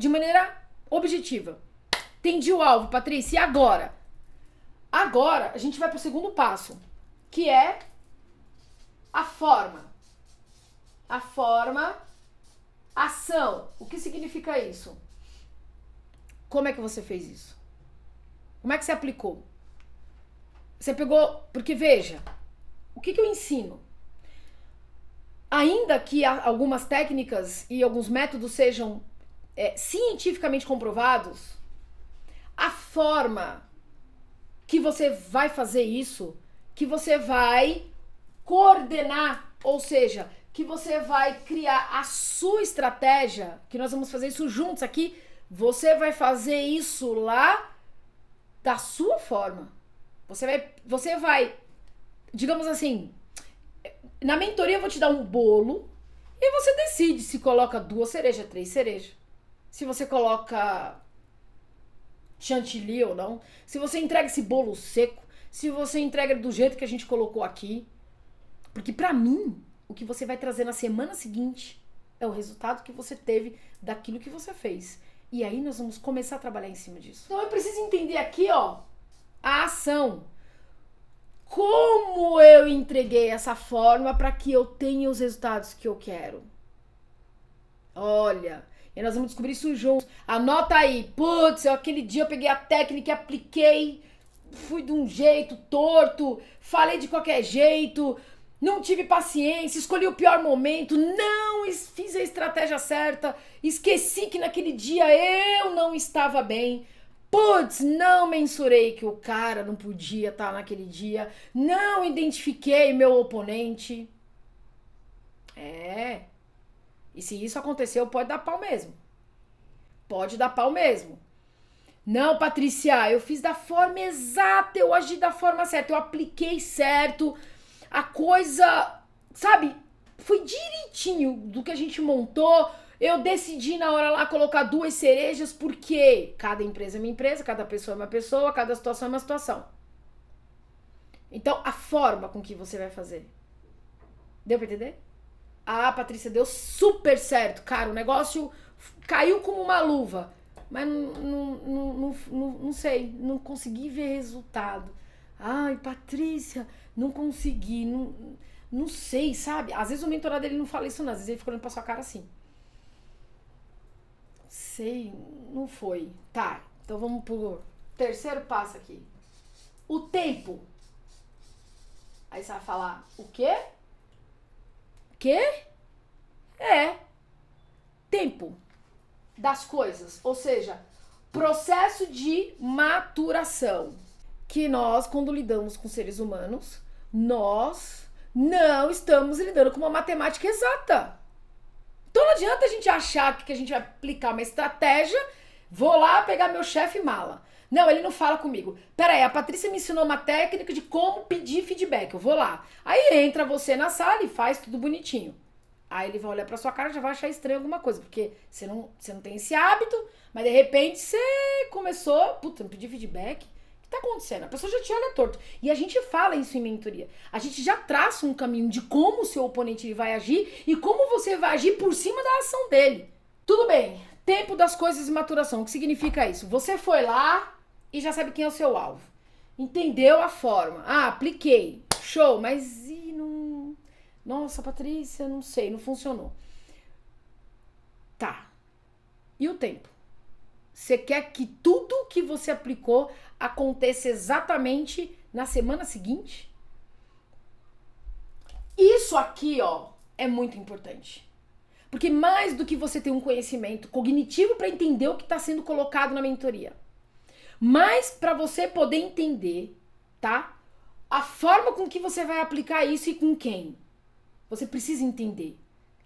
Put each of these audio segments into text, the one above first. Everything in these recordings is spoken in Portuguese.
de maneira objetiva. Entendi o alvo, Patrícia, e agora? Agora a gente vai para o segundo passo, que é a forma. A forma, ação. O que significa isso? Como é que você fez isso? Como é que você aplicou? Você pegou... Porque veja, o que eu ensino? Ainda que algumas técnicas e alguns métodos sejam cientificamente comprovados, a forma que você vai fazer isso, que você vai coordenar, ou seja, que você vai criar a sua estratégia, que nós vamos fazer isso juntos aqui, você vai fazer isso lá da sua forma. Você vai, digamos assim, na mentoria eu vou te dar um bolo e você decide se coloca 2 cerejas, 3 cerejas. Se você coloca chantilly ou não. Se você entrega esse bolo seco. Se você entrega do jeito que a gente colocou aqui. Porque pra mim, o que você vai trazer na semana seguinte é o resultado que você teve daquilo que você fez. E aí nós vamos começar a trabalhar em cima disso. Então eu preciso entender aqui, ó, a ação. Como eu entreguei essa forma para que eu tenha os resultados que eu quero? Olha, e nós vamos descobrir isso juntos. Anota aí. Putz, aquele dia eu peguei a técnica e apliquei. Fui de um jeito torto. Falei de qualquer jeito. Não tive paciência. Escolhi o pior momento. Não fiz a estratégia certa. Esqueci que naquele dia eu não estava bem. Putz, não mensurei que o cara não podia estar naquele dia. Não identifiquei meu oponente. E se isso aconteceu, pode dar pau mesmo. Pode dar pau mesmo. Não, Patrícia, eu fiz da forma exata, eu agi da forma certa, eu apliquei certo. A coisa, sabe, foi direitinho do que a gente montou. Eu decidi na hora lá colocar 2 cerejas, porque cada empresa é uma empresa, cada pessoa é uma pessoa, cada situação é uma situação. Então, a forma com que você vai fazer. Deu pra entender? Ah, Patrícia, deu super certo. Cara, o negócio caiu como uma luva. Mas não sei, não consegui ver resultado. Ai, Patrícia, não consegui, não sei, sabe? Às vezes o mentorado dele não fala isso não, às vezes ele fica olhando pra sua cara assim. Sei, não foi. Tá, então vamos pro terceiro passo aqui. O tempo. Aí você vai falar, o quê? Quê? Tempo das coisas, ou seja, processo de maturação. Que nós, quando lidamos com seres humanos, nós não estamos lidando com uma matemática exata. Então não adianta a gente achar que a gente vai aplicar uma estratégia, vou lá pegar meu chefe mala. Não, ele não fala comigo. Pera aí, a Patrícia me ensinou uma técnica de como pedir feedback. Eu vou lá. Aí entra você na sala e faz tudo bonitinho. Aí ele vai olhar pra sua cara e já vai achar estranho alguma coisa. Porque você não tem esse hábito, mas de repente você começou... Puta, não pedi feedback? O que tá acontecendo? A pessoa já te olha torto. E a gente fala isso em mentoria. A gente já traça um caminho de como o seu oponente vai agir e como você vai agir por cima da ação dele. Tudo bem. Tempo das coisas e maturação. O que significa isso? Você foi lá e já sabe quem é o seu alvo. Entendeu a forma. Ah, apliquei. Show. Mas e não... Nossa, Patrícia, não sei, não funcionou. Tá. E o tempo? Você quer que tudo que você aplicou aconteça exatamente na semana seguinte? Isso aqui, ó, é muito importante. Porque mais do que você ter um conhecimento cognitivo para entender o que está sendo colocado na mentoria, mais para você poder entender, tá? A forma com que você vai aplicar isso e com quem. Você precisa entender.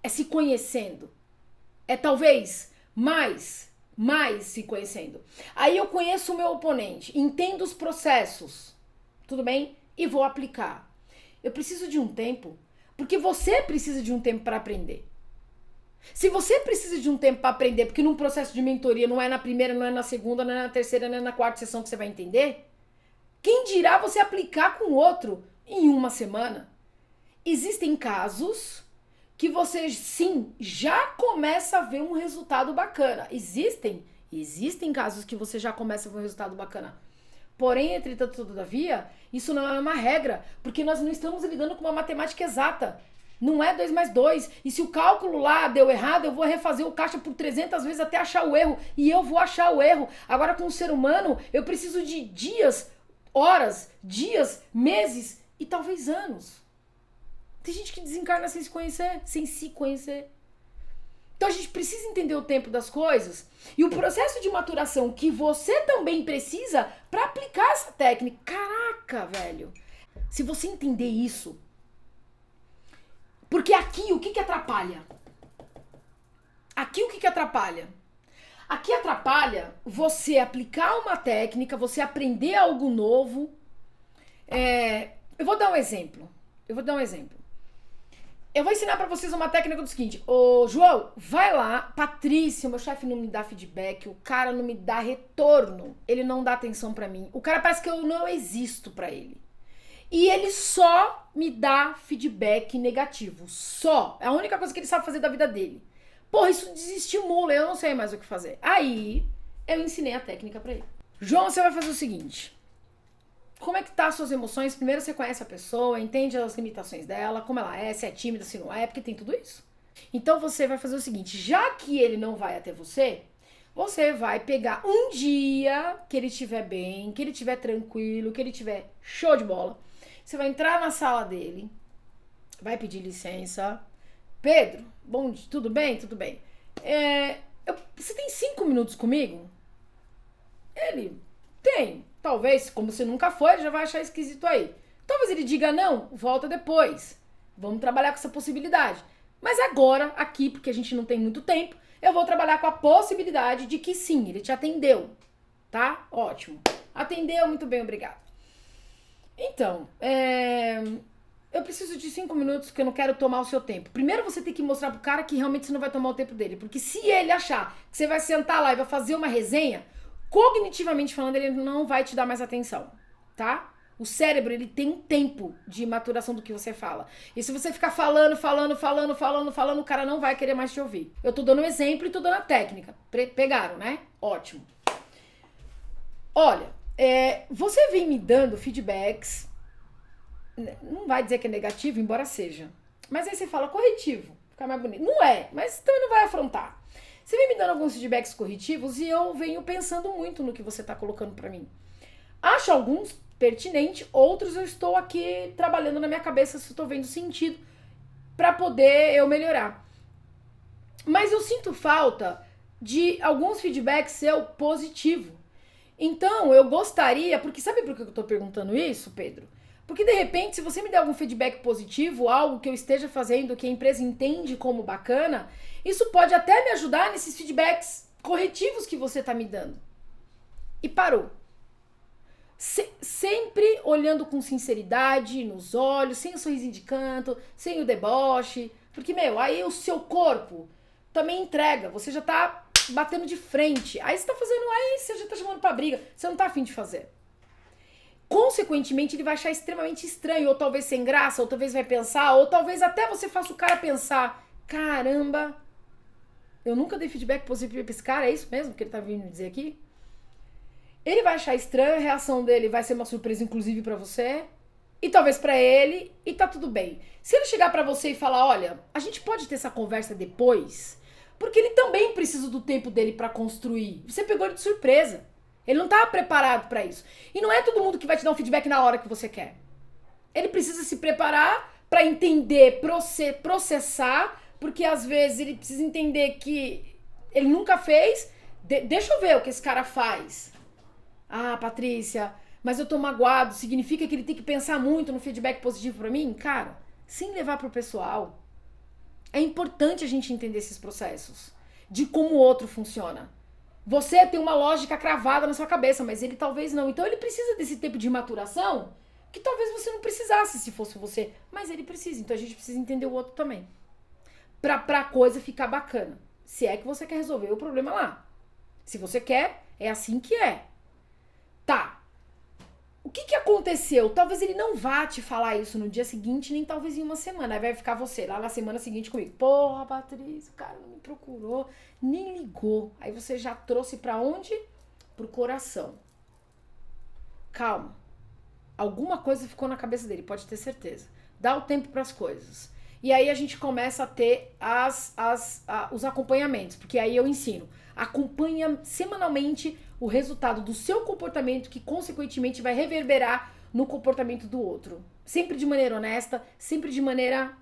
É se conhecendo. É talvez mais se conhecendo. Aí eu conheço o meu oponente, entendo os processos, tudo bem? E vou aplicar. Eu preciso de um tempo, porque você precisa de um tempo para aprender. Se você precisa de um tempo para aprender, porque num processo de mentoria não é na primeira, não é na segunda, não é na terceira, não é na quarta sessão que você vai entender, quem dirá você aplicar com o outro em uma semana? Existem casos que você sim já começa a ver um resultado bacana. Existem casos que você já começa a ver um resultado bacana. Porém, entretanto, todavia, isso não é uma regra, porque nós não estamos lidando com uma matemática exata. Não é 2 mais 2. E se o cálculo lá deu errado, eu vou refazer o caixa por 300 vezes até achar o erro. E eu vou achar o erro. Agora, com o ser humano, eu preciso de dias, horas, dias, meses e talvez anos. Tem gente que desencarna sem se conhecer, sem se conhecer. Então a gente precisa entender o tempo das coisas e o processo de maturação que você também precisa para aplicar essa técnica. Caraca, velho. Se você entender isso, porque aqui o que atrapalha? Aqui o que atrapalha? Aqui atrapalha você aplicar uma técnica, você aprender algo novo. Eu vou dar um exemplo. Eu vou ensinar pra vocês uma técnica do seguinte. Ô, João, vai lá. Patrícia, meu chefe não me dá feedback. O cara não me dá retorno. Ele não dá atenção pra mim. O cara parece que eu não existo pra ele. E ele só me dá feedback negativo. Só. É a única coisa que ele sabe fazer da vida dele. Porra, isso desestimula. Eu não sei mais o que fazer. Aí, eu ensinei a técnica pra ele. João, você vai fazer o seguinte. Como é que tá as suas emoções? Primeiro você conhece a pessoa, entende as limitações dela, como ela é, se é tímida, se não é, porque tem tudo isso. Então você vai fazer o seguinte, já que ele não vai até você, você vai pegar um dia que ele estiver bem, que ele estiver tranquilo, que ele estiver show de bola. Você vai entrar na sala dele, vai pedir licença. Pedro, bom dia, tudo bem? Tudo bem. Você tem 5 minutos comigo? Ele tem. Talvez, como você nunca foi, ele já vai achar esquisito aí. Talvez ele diga não, volta depois. Vamos trabalhar com essa possibilidade. Mas agora, aqui, porque a gente não tem muito tempo, eu vou trabalhar com a possibilidade de que sim, ele te atendeu. Tá? Ótimo. Atendeu, muito bem, obrigado. Então, eu preciso de 5 minutos que eu não quero tomar o seu tempo. Primeiro você tem que mostrar pro cara que realmente você não vai tomar o tempo dele. Porque se ele achar que você vai sentar lá e vai fazer uma resenha, cognitivamente falando, ele não vai te dar mais atenção, tá? O cérebro, ele tem um tempo de maturação do que você fala. E se você ficar falando, o cara não vai querer mais te ouvir. Eu tô dando um exemplo e tô dando a técnica. Pegaram, né? Ótimo. Olha, você vem me dando feedbacks, não vai dizer que é negativo, embora seja. Mas aí você fala corretivo, fica mais bonito. Não é, mas também não vai afrontar. Você vem me dando alguns feedbacks corretivos e eu venho pensando muito no que você está colocando para mim. Acho alguns pertinentes, outros eu estou aqui trabalhando na minha cabeça se eu estou vendo sentido para poder eu melhorar. Mas eu sinto falta de alguns feedbacks seu positivo. Então eu gostaria, porque sabe por que eu estou perguntando isso, Pedro? Porque de repente, se você me der algum feedback positivo, algo que eu esteja fazendo que a empresa entende como bacana, isso pode até me ajudar nesses feedbacks corretivos que você tá me dando. E parou. Sempre olhando com sinceridade nos olhos, sem o sorrisinho de canto, sem o deboche. Porque, aí o seu corpo também entrega. Você já tá batendo de frente. Aí você tá fazendo, aí você já tá chamando pra briga. Você não tá afim de fazer. Consequentemente, ele vai achar extremamente estranho, ou talvez sem graça, ou talvez vai pensar, ou talvez até você faça o cara pensar, caramba, eu nunca dei feedback positivo pra esse cara, é isso mesmo que ele tá vindo me dizer aqui? Ele vai achar estranho, a reação dele vai ser uma surpresa, inclusive pra você, e talvez pra ele, e tá tudo bem. Se ele chegar pra você e falar, olha, a gente pode ter essa conversa depois, porque ele também precisa do tempo dele pra construir. Você pegou ele de surpresa. Ele não tá preparado pra isso. E não é todo mundo que vai te dar um feedback na hora que você quer. Ele precisa se preparar pra entender, processar, porque às vezes ele precisa entender que ele nunca fez. Deixa eu ver o que esse cara faz. Ah, Patrícia, mas eu tô magoado. Significa que ele tem que pensar muito no feedback positivo pra mim? Cara, sem levar pro pessoal. É importante a gente entender esses processos. De como o outro funciona. Você tem uma lógica cravada na sua cabeça, mas ele talvez não. Então ele precisa desse tempo de maturação que talvez você não precisasse se fosse você. Mas ele precisa, então a gente precisa entender o outro também. Pra coisa ficar bacana. Se é que você quer resolver o problema lá. Se você quer, é assim que é. Tá. que aconteceu? Talvez ele não vá te falar isso no dia seguinte, nem talvez em uma semana. Aí vai ficar você lá na semana seguinte comigo. Porra, Patrícia, o cara não me procurou, nem ligou. Aí você já trouxe pra onde? Pro coração. Calma. Alguma coisa ficou na cabeça dele, pode ter certeza. Dá o tempo pras coisas. E aí a gente começa a ter os acompanhamentos, porque aí eu ensino. Acompanha semanalmente o resultado do seu comportamento, que consequentemente vai reverberar no comportamento do outro. Sempre de maneira honesta, sempre de maneira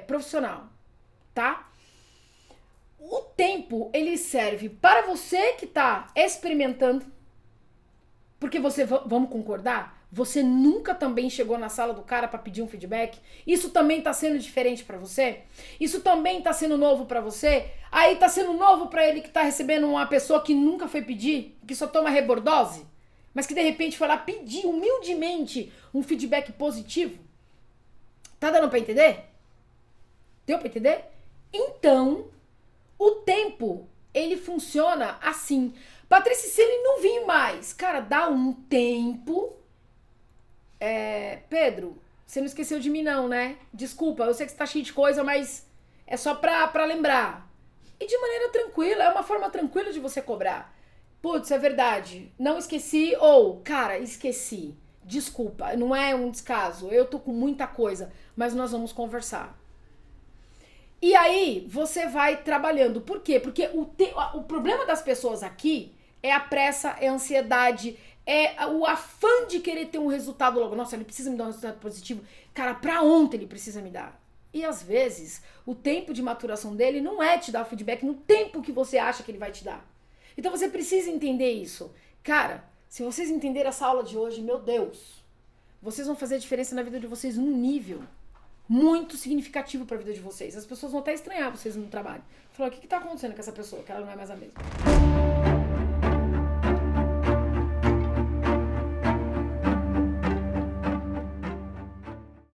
profissional, tá? O tempo, ele serve para você que tá experimentando, porque vamos concordar? Você nunca também chegou na sala do cara pra pedir um feedback? Isso também tá sendo diferente pra você? Isso também tá sendo novo pra você? Aí tá sendo novo pra ele que tá recebendo uma pessoa que nunca foi pedir, que só toma rebordose, mas que de repente foi lá pedir humildemente um feedback positivo? Tá dando pra entender? Deu pra entender? Então, o tempo, ele funciona assim. Patrícia, se ele não vir mais, cara, dá um tempo. Pedro, você não esqueceu de mim não, né? Desculpa, eu sei que você tá cheio de coisa, mas é só pra lembrar. E de maneira tranquila, é uma forma tranquila de você cobrar. Putz, é verdade, não esqueci, ou, cara, esqueci. Desculpa, não é um descaso, eu tô com muita coisa, mas nós vamos conversar. E aí, você vai trabalhando. Por quê? Porque o problema das pessoas aqui é a pressa, é a ansiedade, é o afã de querer ter um resultado logo. Nossa, ele precisa me dar um resultado positivo. Cara, pra ontem ele precisa me dar. E às vezes, o tempo de maturação dele não é te dar o feedback no tempo que você acha que ele vai te dar. Então você precisa entender isso. Cara, se vocês entenderem essa aula de hoje, meu Deus, vocês vão fazer a diferença na vida de vocês num nível muito significativo pra vida de vocês. As pessoas vão até estranhar vocês no trabalho. Falar, o que tá acontecendo com essa pessoa? Que ela não é mais a mesma.